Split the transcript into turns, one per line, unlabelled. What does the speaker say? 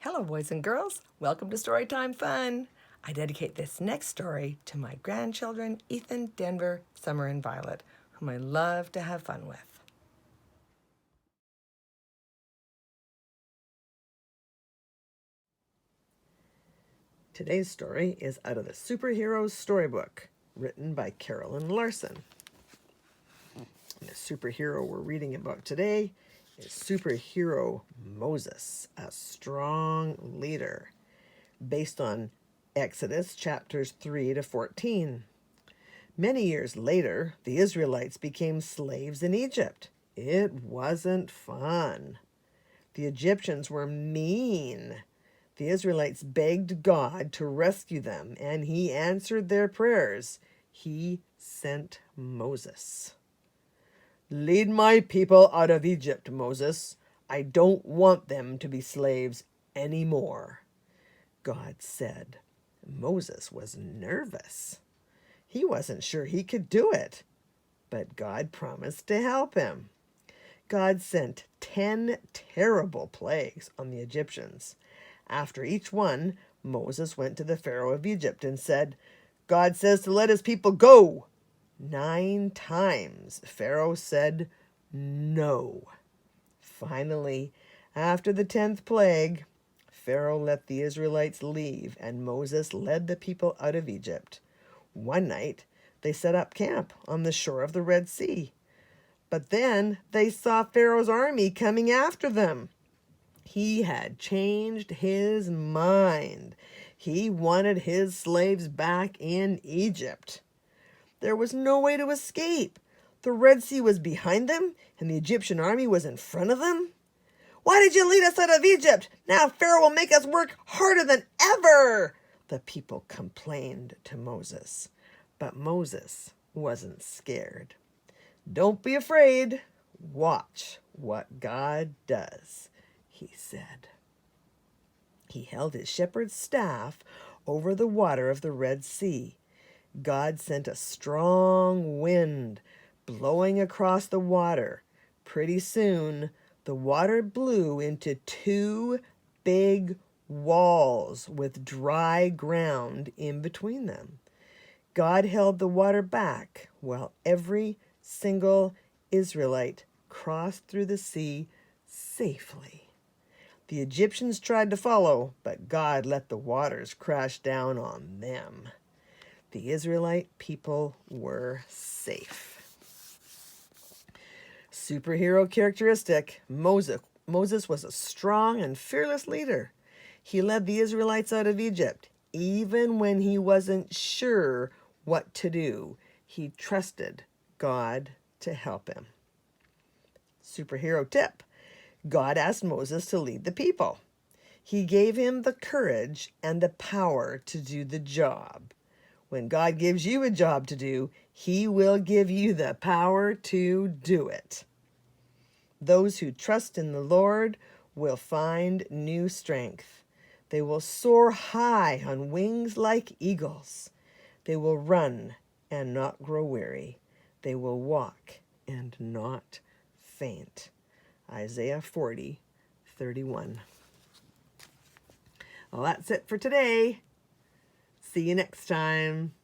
Hello, boys and girls. Welcome to Storytime Fun. I dedicate this next story to my grandchildren, Ethan, Denver, Summer, and Violet, whom I love to have fun with. Today's story is out of the Superheroes Storybook, written by Carolyn Larson. The superhero we're reading about today is superhero Moses, a strong leader, based on Exodus chapters 3 to 14. Many years later, the Israelites became slaves in Egypt. It wasn't fun. The Egyptians were mean. The Israelites begged God to rescue them, and he answered their prayers. He sent Moses. "Lead my people out of Egypt, Moses. I don't want them to be slaves anymore," God said. Moses was nervous. He wasn't sure he could do it, but God promised to help him. God sent 10 terrible plagues on the Egyptians. After each one, Moses went to the Pharaoh of Egypt and said, "God says to let his people go." 9 times Pharaoh said no. Finally, after the 10th plague, Pharaoh let the Israelites leave, and Moses led the people out of Egypt. One night, they set up camp on the shore of the Red Sea. But then they saw Pharaoh's army coming after them. He had changed his mind. He wanted his slaves back in Egypt. There was no way to escape. The Red Sea was behind them, and the Egyptian army was in front of them. "Why did you lead us out of Egypt? Now Pharaoh will make us work harder than ever," the people complained to Moses. But Moses wasn't scared. "Don't be afraid. Watch what God does," he said. He held his shepherd's staff over the water of the Red Sea. God sent a strong wind blowing across the water. Pretty soon, the water blew into 2 big walls with dry ground in between them. God held the water back while every single Israelite crossed through the sea safely. The Egyptians tried to follow, but God let the waters crash down on them. The Israelite people were safe. Superhero characteristic: Moses was a strong and fearless leader. He led the Israelites out of Egypt. Even when he wasn't sure what to do, he trusted God to help him. Superhero tip: God asked Moses to lead the people. He gave him the courage and the power to do the job. When God gives you a job to do, he will give you the power to do it. Those who trust in the Lord will find new strength. They will soar high on wings like eagles. They will run and not grow weary. They will walk and not faint. Isaiah 40:31. Well, that's it for today. See you next time.